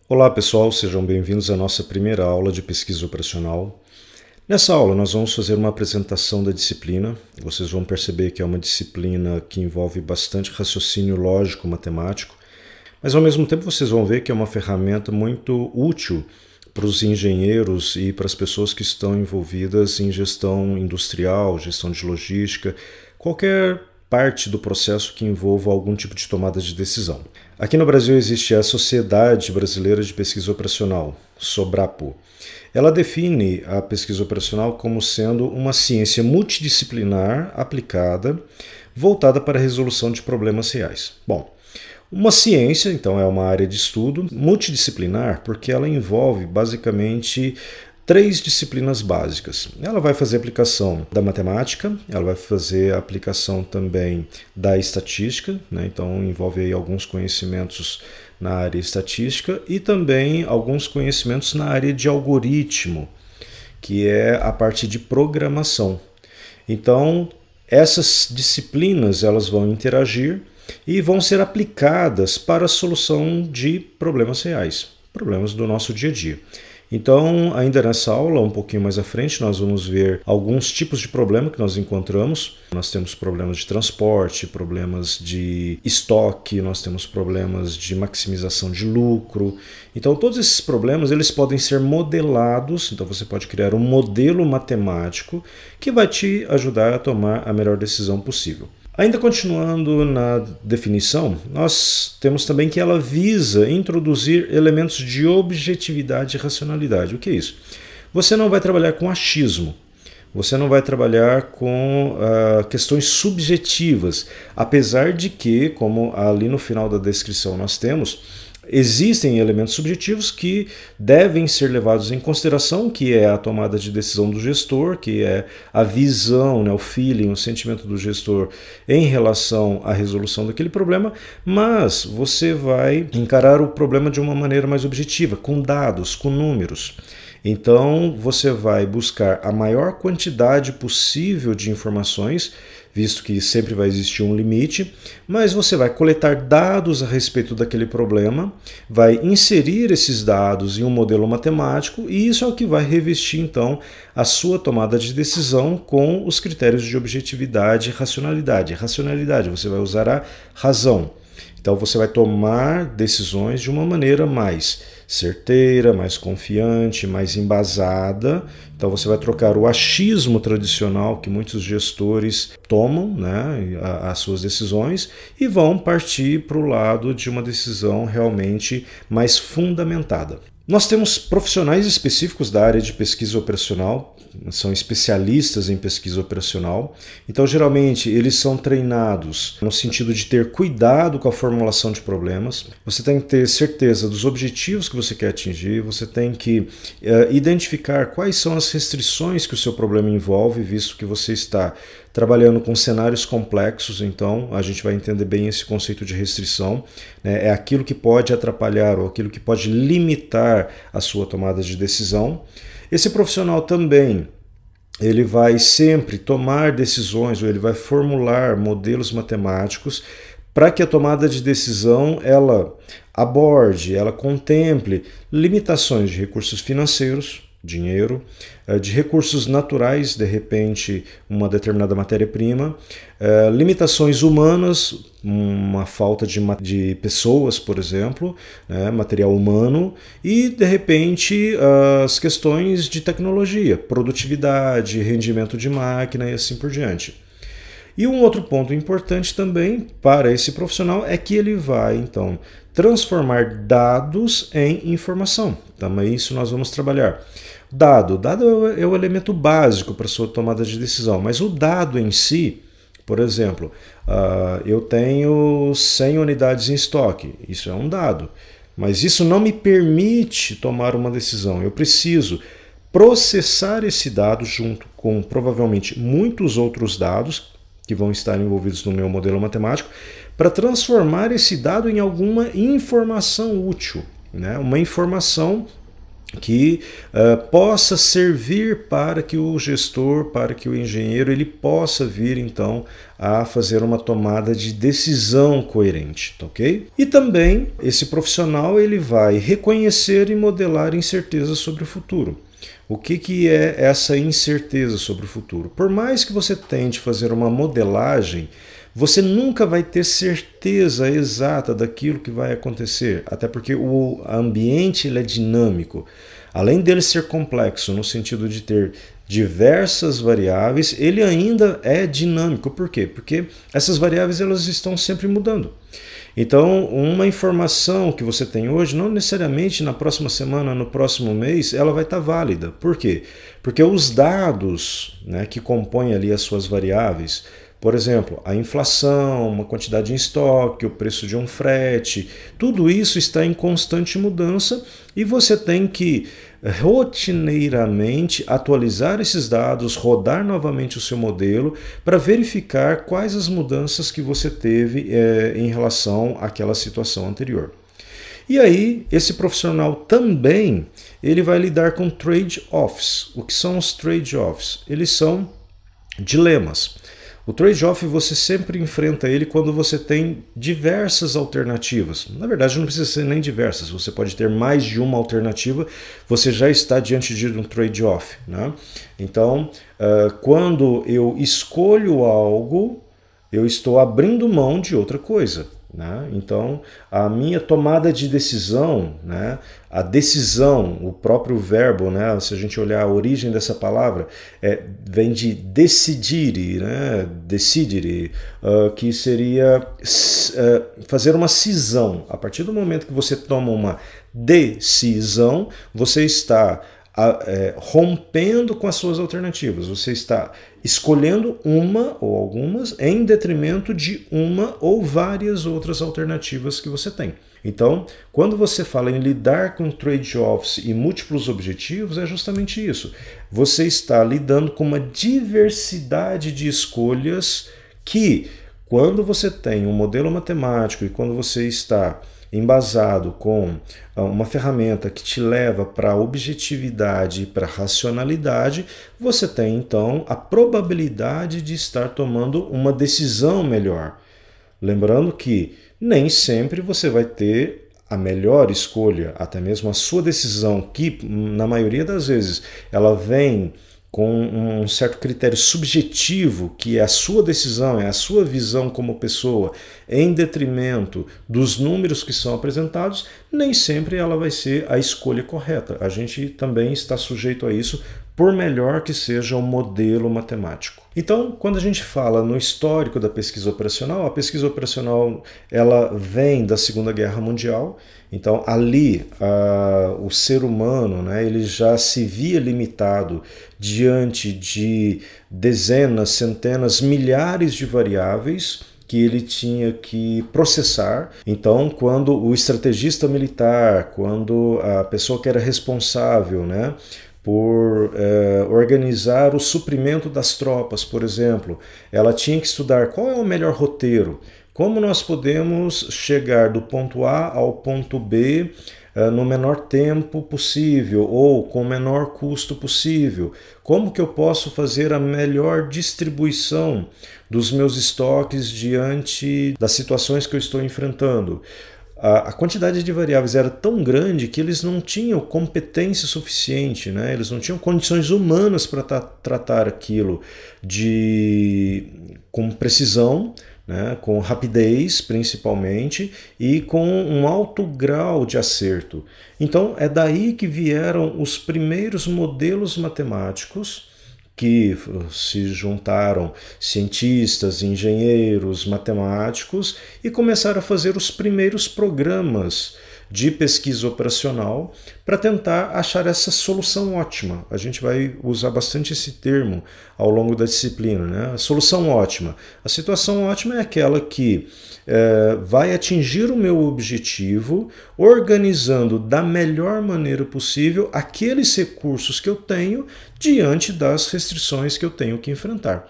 Olá pessoal, sejam bem-vindos à nossa primeira aula de pesquisa operacional. Nessa aula nós vamos fazer uma apresentação da disciplina. Vocês vão perceber que é uma disciplina que envolve bastante raciocínio lógico matemático, mas ao mesmo tempo vocês vão ver que é uma ferramenta muito útil para os engenheiros e para as pessoas que estão envolvidas em gestão industrial, gestão de logística, qualquer parte do processo que envolva algum tipo de tomada de decisão. Aqui no Brasil existe a Sociedade Brasileira de Pesquisa Operacional, SOBRAPO. Ela define a pesquisa operacional como sendo uma ciência multidisciplinar aplicada, voltada para a resolução de problemas reais. Bom, uma ciência, então, é uma área de estudo multidisciplinar porque ela envolve basicamente três disciplinas básicas. Ela vai fazer aplicação da matemática, ela vai fazer aplicação também da estatística, né? Então envolve aí alguns conhecimentos na área estatística e também alguns conhecimentos na área de algoritmo, que é a parte de programação. Então essas disciplinas elas vão interagir e vão ser aplicadas para a solução de problemas reais, problemas do nosso dia a dia. Então, ainda nessa aula, um pouquinho mais à frente, nós vamos ver alguns tipos de problema que nós encontramos. Nós temos problemas de transporte, problemas de estoque, nós temos problemas de maximização de lucro. Então, todos esses problemas eles podem ser modelados. Então, você pode criar um modelo matemático que vai te ajudar a tomar a melhor decisão possível. Ainda continuando na definição, nós temos também que ela visa introduzir elementos de objetividade e racionalidade. O que é isso? Você não vai trabalhar com achismo, você não vai trabalhar com questões subjetivas, apesar de que, como ali no final da descrição nós temos, existem elementos subjetivos que devem ser levados em consideração, que é a tomada de decisão do gestor, que é a visão, né, o feeling, o sentimento do gestor em relação à resolução daquele problema, mas você vai encarar o problema de uma maneira mais objetiva, com dados, com números. Então você vai buscar a maior quantidade possível de informações, visto que sempre vai existir um limite, mas você vai coletar dados a respeito daquele problema, vai inserir esses dados em um modelo matemático e isso é o que vai revestir então a sua tomada de decisão com os critérios de objetividade e racionalidade. Racionalidade, você vai usar a razão. Então você vai tomar decisões de uma maneira mais certeira, mais confiante, mais embasada. Então você vai trocar o achismo tradicional que muitos gestores tomam, né, as suas decisões e vão partir para o lado de uma decisão realmente mais fundamentada. Nós temos profissionais específicos da área de pesquisa operacional, são especialistas em pesquisa operacional, então geralmente eles são treinados no sentido de ter cuidado com a formulação de problemas, você tem que ter certeza dos objetivos que você quer atingir, você tem que identificar quais são as restrições que o seu problema envolve, visto que você está trabalhando com cenários complexos, então a gente vai entender bem esse conceito de restrição, né? É aquilo que pode atrapalhar ou aquilo que pode limitar a sua tomada de decisão. Esse profissional também ele vai sempre tomar decisões ou ele vai formular modelos matemáticos para que a tomada de decisão ela aborde, ela contemple limitações de recursos financeiros, dinheiro, de recursos naturais, de repente uma determinada matéria-prima, limitações humanas, uma falta de pessoas, por exemplo, né, material humano, e de repente as questões de tecnologia, produtividade, rendimento de máquina e assim por diante. E um outro ponto importante também para esse profissional é que ele vai, então, transformar dados em informação. Também isso nós vamos trabalhar. Dado é o elemento básico para a sua tomada de decisão, mas o dado em si, por exemplo, eu tenho 100 unidades em estoque, isso é um dado, mas isso não me permite tomar uma decisão, eu preciso processar esse dado junto com provavelmente muitos outros dados que vão estar envolvidos no meu modelo matemático, para transformar esse dado em alguma informação útil, né? Uma informação que possa servir para que o gestor, para que o engenheiro, ele possa vir então a fazer uma tomada de decisão coerente, tá ok? E também esse profissional ele vai reconhecer e modelar incertezas sobre o futuro. O que é essa incerteza sobre o futuro? Por mais que você tente fazer uma modelagem, você nunca vai ter certeza exata daquilo que vai acontecer, até porque o ambiente ele é dinâmico. Além dele ser complexo no sentido de ter diversas variáveis, ele ainda é dinâmico. Por quê? Porque essas variáveis elas estão sempre mudando. Então, uma informação que você tem hoje, não necessariamente na próxima semana, no próximo mês, ela vai estar válida. Por quê? Porque os dados, né, que compõem ali as suas variáveis, por exemplo, a inflação, uma quantidade em estoque, o preço de um frete, tudo isso está em constante mudança e você tem que rotineiramente atualizar esses dados, rodar novamente o seu modelo para verificar quais as mudanças que você teve em relação àquela situação anterior. E aí, esse profissional também ele vai lidar com trade-offs. O que são os trade-offs? Eles são dilemas. O trade-off você sempre enfrenta ele quando você tem diversas alternativas. Na verdade, não precisa ser nem diversas, você pode ter mais de uma alternativa, você já está diante de um trade-off, né? Então, quando eu escolho algo, eu estou abrindo mão de outra coisa. Né? Então, a minha tomada de decisão, né? A decisão, o próprio verbo, né? Se a gente olhar a origem dessa palavra, vem de decidere, né? Decidere, que seria fazer uma cisão. A partir do momento que você toma uma decisão, você está rompendo com as suas alternativas. Você está escolhendo uma ou algumas em detrimento de uma ou várias outras alternativas que você tem. Então, quando você fala em lidar com trade-offs e múltiplos objetivos, é justamente isso. Você está lidando com uma diversidade de escolhas que, quando você tem um modelo matemático e quando você está embasado com uma ferramenta que te leva para a objetividade e para a racionalidade, você tem então a probabilidade de estar tomando uma decisão melhor. Lembrando que nem sempre você vai ter a melhor escolha, até mesmo a sua decisão, que na maioria das vezes ela vem com um certo critério subjetivo, que é a sua decisão, é a sua visão como pessoa, em detrimento dos números que são apresentados, nem sempre ela vai ser a escolha correta. A gente também está sujeito a isso, por melhor que seja o modelo matemático. Então, quando a gente fala no histórico da pesquisa operacional, a pesquisa operacional ela vem da Segunda Guerra Mundial. Então, ali, o ser humano, né, ele já se via limitado diante de dezenas, centenas, milhares de variáveis que ele tinha que processar. Então, quando o estrategista militar, quando a pessoa que era responsável, né, por organizar o suprimento das tropas, por exemplo, ela tinha que estudar qual é o melhor roteiro, como nós podemos chegar do ponto A ao ponto B no menor tempo possível ou com o menor custo possível, como que eu posso fazer a melhor distribuição dos meus estoques diante das situações que eu estou enfrentando. A quantidade de variáveis era tão grande que eles não tinham competência suficiente, né? Eles não tinham condições humanas para tratar aquilo com precisão, né? Com rapidez principalmente e com um alto grau de acerto. Então é daí que vieram os primeiros modelos matemáticos que se juntaram cientistas, engenheiros, matemáticos e começaram a fazer os primeiros programas de pesquisa operacional para tentar achar essa solução ótima. A gente vai usar bastante esse termo ao longo da disciplina, né? A solução ótima. A situação ótima é aquela que vai atingir o meu objetivo organizando da melhor maneira possível aqueles recursos que eu tenho diante das restrições que eu tenho que enfrentar.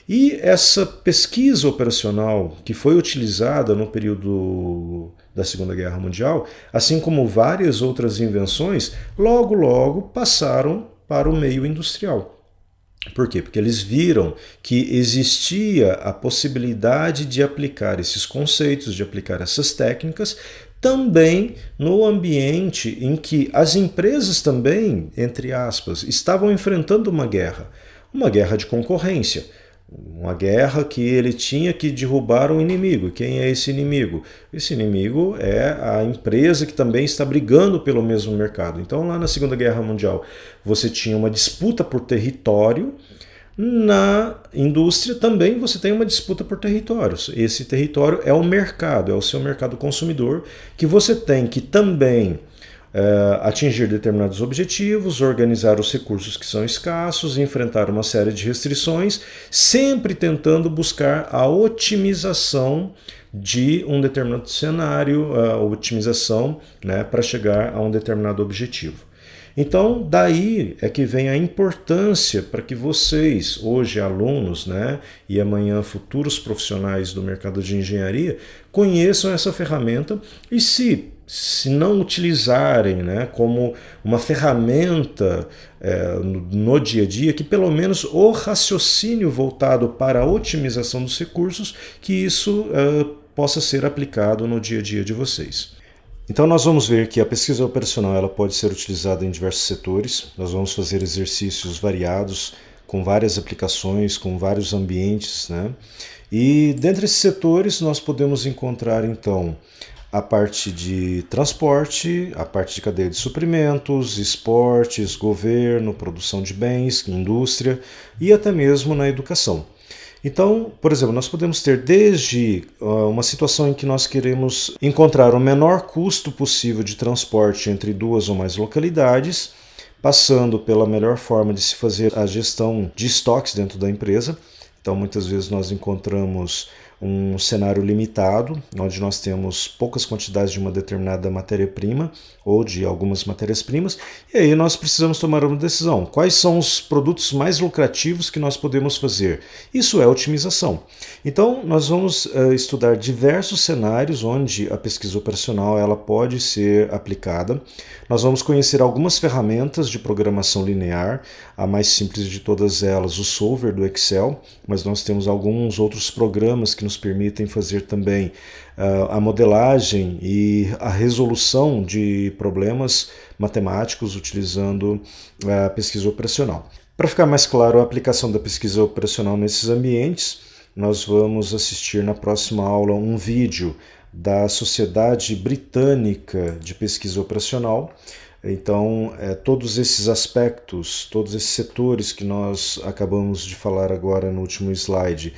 E essa pesquisa operacional que foi utilizada no período da Segunda Guerra Mundial, assim como várias outras invenções, logo passaram para o meio industrial. Por quê? Porque eles viram que existia a possibilidade de aplicar esses conceitos, de aplicar essas técnicas, também no ambiente em que as empresas também, entre aspas, estavam enfrentando uma guerra de concorrência. Uma guerra que ele tinha que derrubar um inimigo. Quem é esse inimigo? Esse inimigo é a empresa que também está brigando pelo mesmo mercado. Então, lá na Segunda Guerra Mundial, você tinha uma disputa por território. Na indústria também você tem uma disputa por territórios. Esse território é o mercado, é o seu mercado consumidor, que você tem que também atingir determinados objetivos, organizar os recursos que são escassos, enfrentar uma série de restrições, sempre tentando buscar a otimização de um determinado cenário, a otimização, né, para chegar a um determinado objetivo. Então, daí é que vem a importância para que vocês, hoje alunos, né, e amanhã futuros profissionais do mercado de engenharia, conheçam essa ferramenta e se não utilizarem, né, como uma ferramenta no dia a dia, que pelo menos o raciocínio voltado para a otimização dos recursos, que isso possa ser aplicado no dia a dia de vocês. Então nós vamos ver que a pesquisa operacional ela pode ser utilizada em diversos setores. Nós vamos fazer exercícios variados, com várias aplicações, com vários ambientes, né? E dentre esses setores nós podemos encontrar então a parte de transporte, a parte de cadeia de suprimentos, esportes, governo, produção de bens, indústria e até mesmo na educação. Então, por exemplo, nós podemos ter desde uma situação em que nós queremos encontrar o menor custo possível de transporte entre duas ou mais localidades, passando pela melhor forma de se fazer a gestão de estoques dentro da empresa. Então, muitas vezes nós encontramos um cenário limitado, onde nós temos poucas quantidades de uma determinada matéria-prima ou de algumas matérias-primas, e aí nós precisamos tomar uma decisão. Quais são os produtos mais lucrativos que nós podemos fazer? Isso é otimização. Então, nós vamos estudar diversos cenários onde a pesquisa operacional ela pode ser aplicada. Nós vamos conhecer algumas ferramentas de programação linear, a mais simples de todas elas, o Solver do Excel, mas nós temos alguns outros programas que nos permitem fazer também a modelagem e a resolução de problemas matemáticos utilizando a pesquisa operacional. Para ficar mais claro a aplicação da pesquisa operacional nesses ambientes, nós vamos assistir na próxima aula um vídeo da Sociedade Britânica de Pesquisa Operacional. Então, todos esses aspectos, todos esses setores que nós acabamos de falar agora no último slide,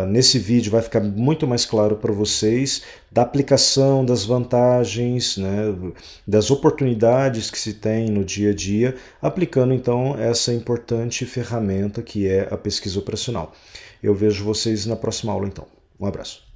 nesse vídeo vai ficar muito mais claro para vocês da aplicação, das vantagens, né, das oportunidades que se tem no dia a dia, aplicando então essa importante ferramenta que é a pesquisa operacional. Eu vejo vocês na próxima aula então. Um abraço.